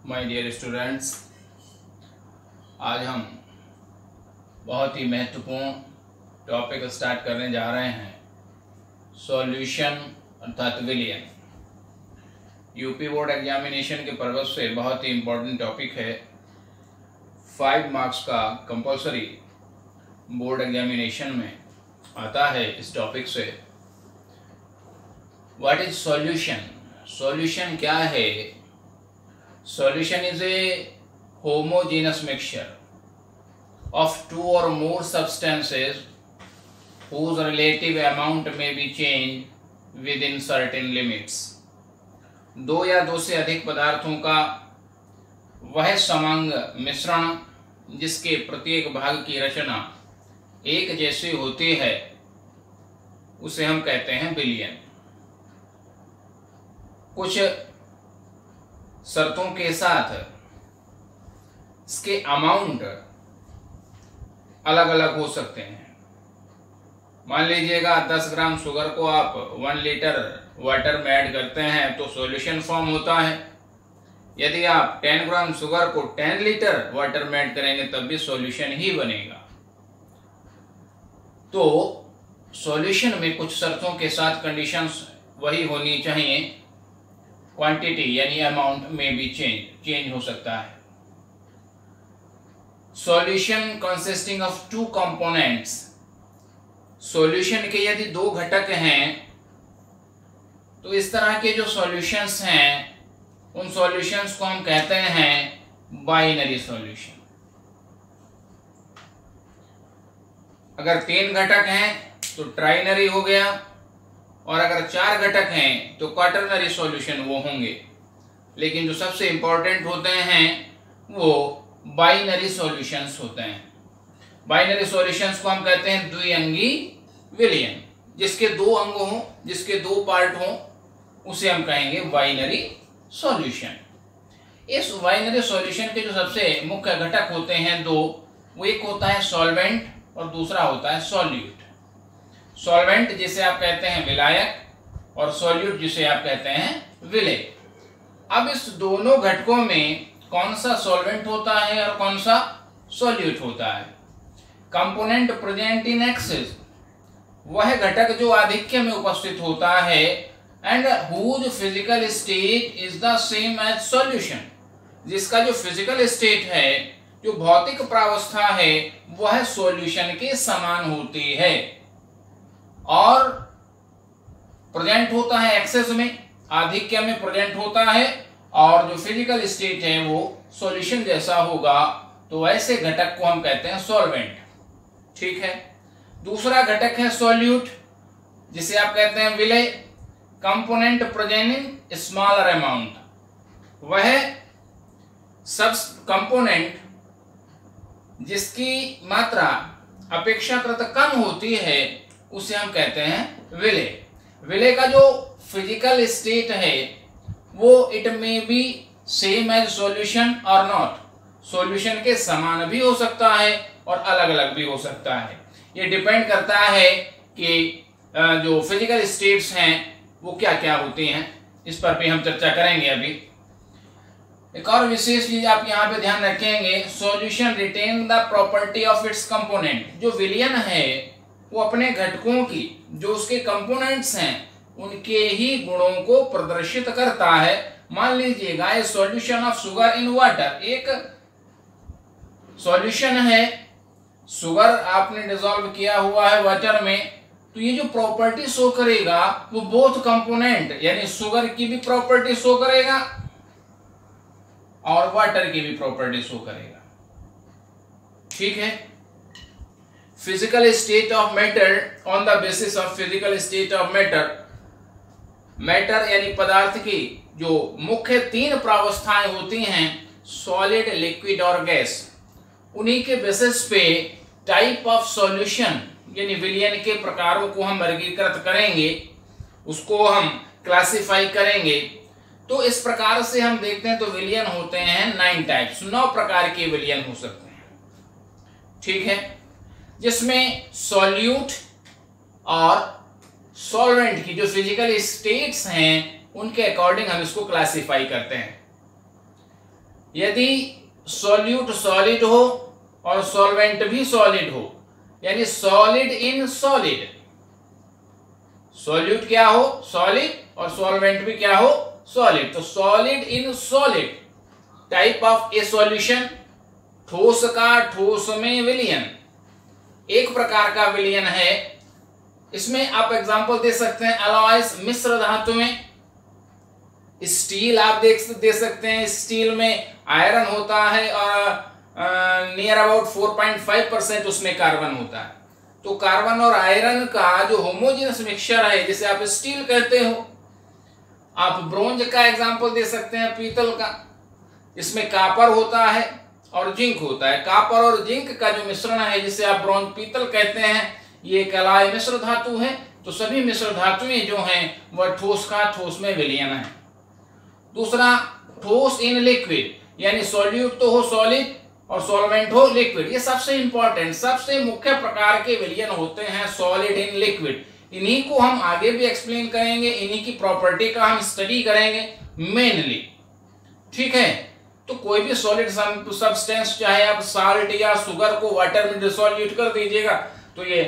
My dear students, आज हम बहुत ही महत्वपूर्ण टॉपिक स्टार्ट करने जा रहे हैं। सॉल्यूशन अर्थात विलयन यूपी बोर्ड एग्जामिनेशन के पर्पज से बहुत ही इम्पोर्टेंट टॉपिक है। 5 मार्क्स का कंपलसरी बोर्ड एग्जामिनेशन में आता है। इस टॉपिक से व्हाट इज सॉल्यूशन, सॉल्यूशन क्या है। Solution is a homogeneous mixture of 2 or more substances whose relative amount may be changed within certain limits। दो या दो से अधिक पदार्थों का वह समांग मिश्रण जिसके प्रत्येक भाग की रचना एक जैसी होती है उसे हम कहते हैं विलयन। कुछ शर्तों के साथ इसके अमाउंट अलग अलग हो सकते हैं। मान लीजिएगा 10 ग्राम शुगर को आप 1 लीटर वाटर में ऐड करते हैं तो सॉल्यूशन फॉर्म होता है। यदि आप 10 ग्राम शुगर को 10 लीटर वाटर में ऐड करेंगे तब भी सॉल्यूशन ही बनेगा। तो सॉल्यूशन में कुछ शर्तों के साथ कंडीशंस वही होनी चाहिए। क्वांटिटी यानी अमाउंट में भी चेंज हो सकता है। Solution consisting of 2 components, solution के यदि 2 घटक हैं तो इस तरह के जो सॉल्यूशंस हैं उन सॉल्यूशंस को हम कहते हैं बाइनरी सॉल्यूशन। अगर 3 घटक हैं तो ट्राइनरी हो गया, और अगर 4 घटक हैं तो क्वाटरनरी सॉल्यूशन वो होंगे। लेकिन जो सबसे इंपॉर्टेंट होते हैं वो बाइनरी सॉल्यूशंस होते हैं। बाइनरी सॉल्यूशंस को हम कहते हैं द्विअंगी विलयन। जिसके 2 अंग हों, जिसके 2 पार्ट हों उसे हम कहेंगे बाइनरी सॉल्यूशन। इस बाइनरी सॉल्यूशन के जो सबसे मुख्य घटक होते हैं 2, वो एक होता है सॉल्वेंट और दूसरा होता है सॉल्यूट। सॉल्वेंट जिसे आप कहते हैं विलायक और सॉल्यूट जिसे आप कहते हैं विलेय। अब इस दोनों घटकों में कौन सा सॉल्वेंट होता है और कौन सा सॉल्यूट होता है। कंपोनेंट प्रेजेंट इन एक्सेस, वह घटक जो आधिक्य में उपस्थित होता है, and whose physical state is the same as solution, जिसका जो फिजिकल स्टेट है, जो भौतिक प्रावस्था है, वह सॉल्यूशन के समान होती है और प्रेजेंट होता है एक्सेस में, आधिक्य में प्रेजेंट होता है, और जो फिजिकल स्टेट है वो सॉल्यूशन जैसा होगा, तो ऐसे घटक को हम कहते हैं सॉल्वेंट। ठीक है। दूसरा घटक है सॉल्यूट जिसे आप कहते हैं विलेय। Component present in smaller amount, वह सब कंपोनेंट जिसकी मात्रा अपेक्षाकृत कम होती है उसे हम कहते हैं विलेय। विलेय का जो फिजिकल स्टेट है वो it may be same as solution और नॉट, सॉल्यूशन के समान भी हो सकता है और अलग अलग भी हो सकता है। ये डिपेंड करता है कि जो फिजिकल स्टेट्स हैं वो क्या क्या होती हैं। इस पर भी हम चर्चा करेंगे अभी। एक और विशेष चीज आप यहाँ पे ध्यान रखेंगे, solution retain the property of its component. जो विलयन है वो अपने घटकों की, जो उसके कंपोनेंट्स हैं, उनके ही गुणों को प्रदर्शित करता है। मान लीजिएगा ए solution of sugar in water, एक सॉल्यूशन है, शुगर आपने डिसॉल्व किया हुआ है वाटर में, तो ये जो प्रॉपर्टी शो करेगा वो बोथ कंपोनेंट यानी शुगर की भी प्रॉपर्टी शो करेगा और वाटर की भी प्रॉपर्टी शो करेगा। ठीक है। Physical state of matter on the basis of physical state of matter, matter यानी पदार्थ की जो मुख्य 3 प्रावस्थाएं होती हैं, सॉलिड, लिक्विड और गैस, उन्हीं के बेसिस पे टाइप ऑफ सॉल्यूशन यानी विलयन के प्रकारों को हम वर्गीकृत करेंगे, उसको हम क्लासिफाई करेंगे। तो इस प्रकार से हम देखते हैं तो विलयन होते हैं 9 टाइप्स, 9 प्रकार के विलयन हो सकते हैं। ठीक है। जिसमें सॉल्यूट और सॉल्वेंट की जो फिजिकल स्टेट्स हैं उनके अकॉर्डिंग हम इसको क्लासिफाई करते हैं। यदि सॉल्यूट सॉलिड हो और सॉल्वेंट भी सॉलिड हो, यानी सॉलिड इन सॉलिड, सॉल्यूट क्या हो सॉलिड और सॉल्वेंट भी क्या हो सॉलिड, तो solid in solid type of A solution, ठोस का ठोस में विलयन, एक प्रकार का विलयन है। इसमें आप एग्जांपल दे सकते हैं अलॉयज, मिश्र धातु में स्टील आप दे सकते हैं, स्टील में आयरन होता है और नियर अबाउट 4.5% उसमें कार्बन होता है। तो कार्बन और आयरन का जो होमोजेनस मिक्सचर है जिसे आप स्टील कहते हो। आप ब्रोंज का एग्जांपल दे सकते हैं, पीतल का, इसमें कापर होता है और जिंक होता है। कापर और जिंक का जो मिश्रण है जिसे आप ब्रोंज पीतल कहते हैं, ये एक अलॉय मिश्र धातु है। तो सभी मिश्र धातुएं जो हैं वह ठोस का ठोस में विलयन है। दूसरा, ठोस इन लिक्विड, यानी सॉल्यूट तो हो सॉलिड और सॉल्वेंट हो लिक्विड। ये सबसे इंपॉर्टेंट, सबसे मुख्य प्रकार के विलयन होते हैं सॉलिड इन लिक्विड। इन्हीं को हम आगे भी एक्सप्लेन करेंगे, इन्हीं की प्रॉपर्टी का हम स्टडी करेंगे मेनली, ठीक है। तो कोई भी सॉलिड सब्सटेंस, चाहे आप साल्ट या शुगर को वाटर में डिसोल्यूट कर दीजिएगा तो ये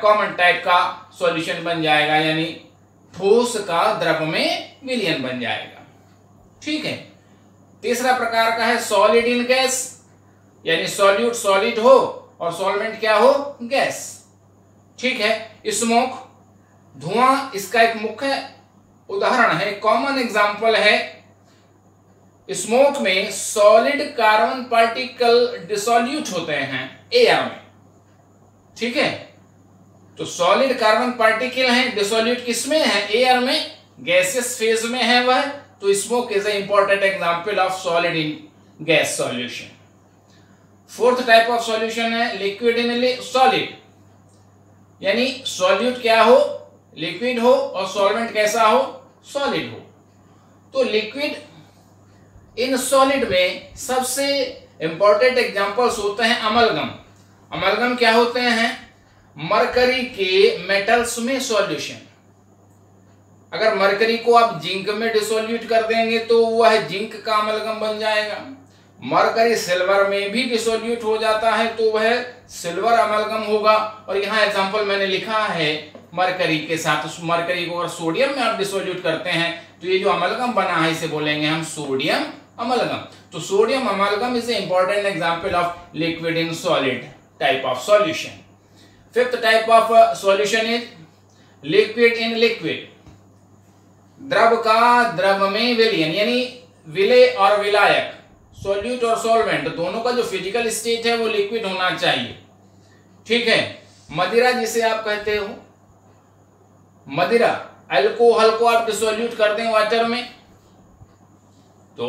कॉमन टाइप का सॉल्यूशन बन जाएगा, यानी ठोस का द्रव में विलयन बन जाएगा, ठीक है। तीसरा प्रकार का है सॉलिड इन गैस, यानी सॉल्यूट सॉलिड हो और सॉल्वेंट क्या हो गैस, ठीक है। स्मोक, धुआं, इसका एक मुख्य उदाहरण है, कॉमन एग्जांपल है। स्मोक में सॉलिड कार्बन पार्टिकल डिसोल्यूट होते हैं एयर में, ठीक है। तो सॉलिड कार्बन पार्टिकल हैं, डिसोल्यूट किसमें है एयर में, गैसेस फेज में है वह। तो smoke is a important example of solid in gas solution. Fourth type of solution है लिक्विड इन सॉलिड, यानी सॉल्यूट क्या हो लिक्विड हो और सॉल्वेंट कैसा हो सॉलिड हो। तो लिक्विड इन सॉलिड में सबसे इंपॉर्टेंट एग्जांपल्स होते हैं अमलगम। अमलगम क्या होते हैं, मरकरी के मेटल्स में सॉल्यूशन। अगर मरकरी को आप जिंक में डिसोल्यूट कर देंगे तो वह जिंक का अमलगम बन जाएगा। मरकरी सिल्वर में भी डिसोल्यूट हो जाता है तो वह सिल्वर अमलगम होगा। और यहाँ एग्जांपल मैंने लिखा है मरकरी के साथ, उस मरकरी को अगर सोडियम में आप डिसोल्यूट करते हैं तो ये जो अमलगम बना है इसे बोलेंगे हम सोडियम अमलगम। तो sodium amalgam is a important example of liquid in solid type of solution. Fifth type of solution is liquid in liquid, द्रव का द्रव में विलयन, यानी विलय और विलायक, सॉल्यूट और सॉल्वेंट दोनों का जो फिजिकल स्टेट है वो लिक्विड होना चाहिए, ठीक है। मदिरा जिसे आप कहते हो, मदिरा अल्कोहल को आप डिसोल्यूट कर दें वाटर में तो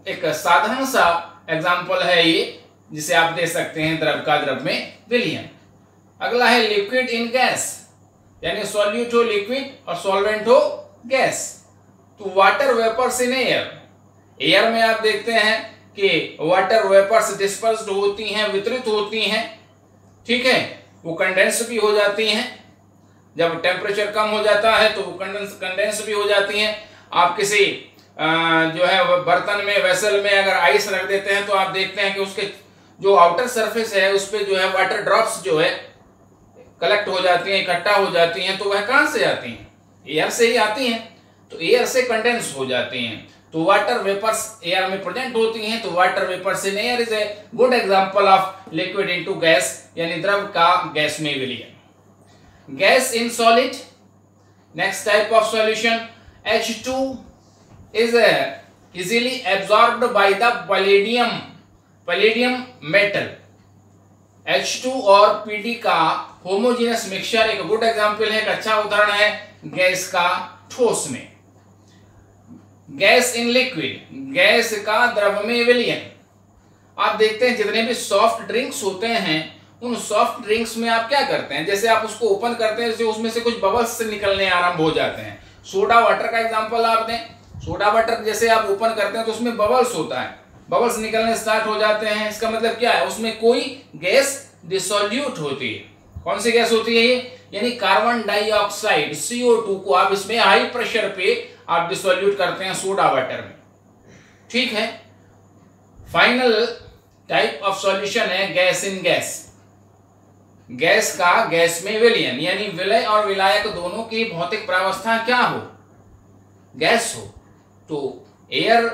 एक साधारण सा एग्जांपल है ये जिसे आप दे सकते हैं द्रव का द्रव में विलयन। अगला है लिक्विड इन गैस, यानी सॉल्यूट हो लिक्विड और सॉल्वेंट हो गैस। तो water vapours in air, air में आप देखते हैं कि वाटर वेपर्स डिस्पर्स्ड होती हैं, वितरित होती हैं, ठीक है। वो कंडेंस भी हो जाती हैं, जब टेम्परेचर कम हो जाता है तो वो कंडेंस भी हो जाती हैं। आप किसी जो है बर्तन में वेसल में अगर आइस रख देते हैं तो आप देखते हैं कि उसके जो आउटर सरफेस है उस पे जो है वाटर ड्रॉप्स जो है कलेक्ट हो जाती हैं, इकट्ठा हो जाती हैं। तो वह कहां से आती हैं, एयर से ही आती हैं। तो एयर से कंडेंस हो जाती हैं। तो वाटर वेपर्स एयर में प्रेजेंट होती हैं। तो water vapours in air is a good example of liquid into gas, यानी द्रव का गैस में विलयन। Gas in solid, next type of solution H2 is easily absorbed by the palladium metal। H2 और PD का होमोजेनस मिक्सचर एक good example है, एक अच्छा उदाहरण है गैस का ठोस में। गैस इन लिक्विड, गैस का द्रव में विलयन। आप देखते हैं जितने भी सॉफ्ट ड्रिंक्स होते हैं उन सॉफ्ट ड्रिंक्स में आप क्या करते हैं, जैसे आप उसको ओपन करते हैं तो उसमें से कुछ बबल्स निकलने आरंभ हो जाते हैं। सोडा वाटर का एग्जांपल आप दें, सोडा वाटर जैसे आप ओपन करते हैं तो उसमें बबल्स होता है, बबल्स निकलने स्टार्ट हो जाते हैं। इसका मतलब क्या है, उसमें कोई गैस डिसोल्यूट होती है। कौन सी गैस होती है ये, यानी कार्बन डाइऑक्साइड CO2 को आप इसमें हाई प्रेशर पे आप डिसोल्यूट करते हैं सोडा वाटर में, ठीक है। फाइनल टाइप ऑफ सॉल्यूशन है गैस इन गैस। गैस का गैस में विलयन, यानी विलय और विलायक दोनों की भौतिक प्रावस्था क्या हो, गैस हो। तो air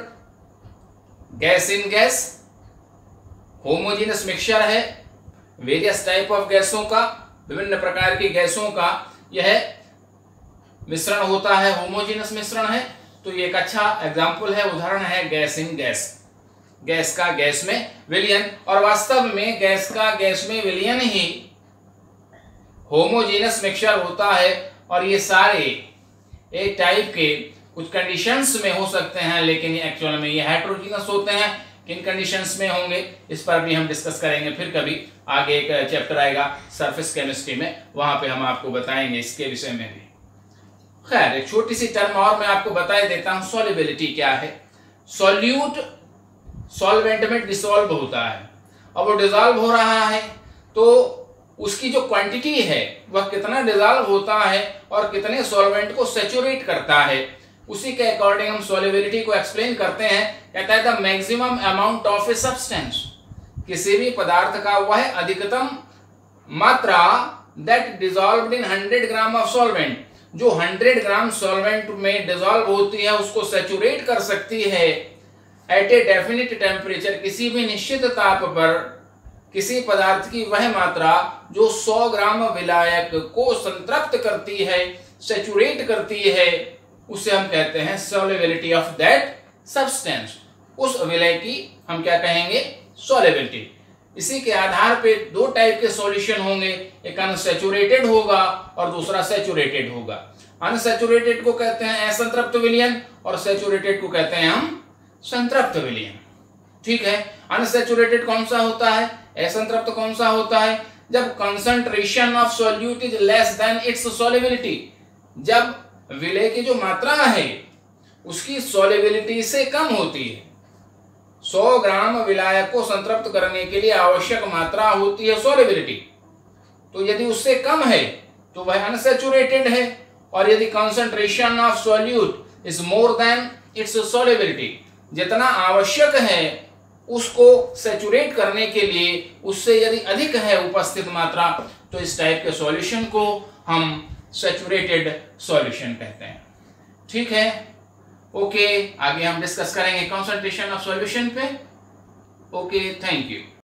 gas in gas, homogeneous mixture है वेरियस टाइप ऑफ गैसों का, विभिन्न प्रकार की गैसों का यह मिश्रण होता है, होमोजेनस मिश्रण है। तो ये एक अच्छा एग्जाम्पल है, उदाहरण है गैस इन गैस, गैस का गैस में विलयन। और वास्तव में गैस का गैस में विलयन ही होमोजेनस मिक्सचर होता है। और ये सारे एक टाइप के कुछ कंडीशंस में हो सकते हैं, लेकिन एक्चुअल में ये हेटेरोजीनस होते हैं। किन कंडीशंस में होंगे इस पर भी हम डिस्कस करेंगे फिर कभी, आगे एक चैप्टर आएगा सरफेस केमिस्ट्री में, वहां पे हम आपको बताएंगे इसके विषय में भी। खैर, एक छोटी सी टर्म और मैं आपको बता देता हूं, सॉल्युबिलिटी क्या है। सॉल्यूट सॉल्वेंट में डिसॉल्व होता है। अब वो डिसॉल्व हो रहा है तो उसकी जो क्वांटिटी है वह कितना डिसॉल्व होता है और कितने सॉल्वेंट को सैचुरेट करता है, उसी के अकॉर्डिंग हम सॉल्युबिलिटी को एक्सप्लेन करते हैं। कहता है the maximum amount of a substance, किसी भी पदार्थ का वह अधिकतम मात्रा that dissolved in 100 gram of solvent, जो 100 ग्राम सॉल्वेंट में डिसॉल्व होती है, उसको सैचुरेट कर सकती है एट ए डेफिनिट टेम्परेचर, किसी भी निश्चित ताप पर किसी पदार्थ की वह मात्रा जो 100 ग्राम विलायक को संतृप्त करती है, सैचुरेट करती है, उसे हम कहते हैं सॉल्युबिलिटी ऑफ दैट सब्सटेंस। उस विलय की हम क्या कहेंगे, सॉल्युबिलिटी। इसी के आधार पे दो टाइप के सॉल्यूशन होंगे, एक अनसैचुरेटेड होगा और दूसरा सैचुरेटेड होगा। अनसैचुरेटेड को कहते हैं असंतृप्त विलयन और सैचुरेटेड को कहते हैं हम संतृप्त विलयन। ठीक है, अनसैचुरेटेड कौन सा होता है, असंतृप्त कौन सा होता है, जब concentration of solute is less than it's solubility, जब विलय की जो मात्रा है उसकी सॉल्युबिलिटी से कम होती है। 100 ग्राम विलायक को संतृप्त करने के लिए आवश्यक मात्रा होती है सॉल्युबिलिटी, तो यदि उससे कम है तो वह अनसैचुरेटेड है, और यदि concentration of solute is more than it's solubility, जितना आवश्यक है उसको सैचुरेट करने के लिए उससे यदि अधिक है उपस्थित मात्रा, तो इस टाइप के सॉल्यूशन को हम सैचुरेटेड सॉल्यूशन कहते हैं। ठीक है, ओके, आगे हम डिस्कस करेंगे कंसंट्रेशन ऑफ सॉल्यूशन पे। Okay, thank you.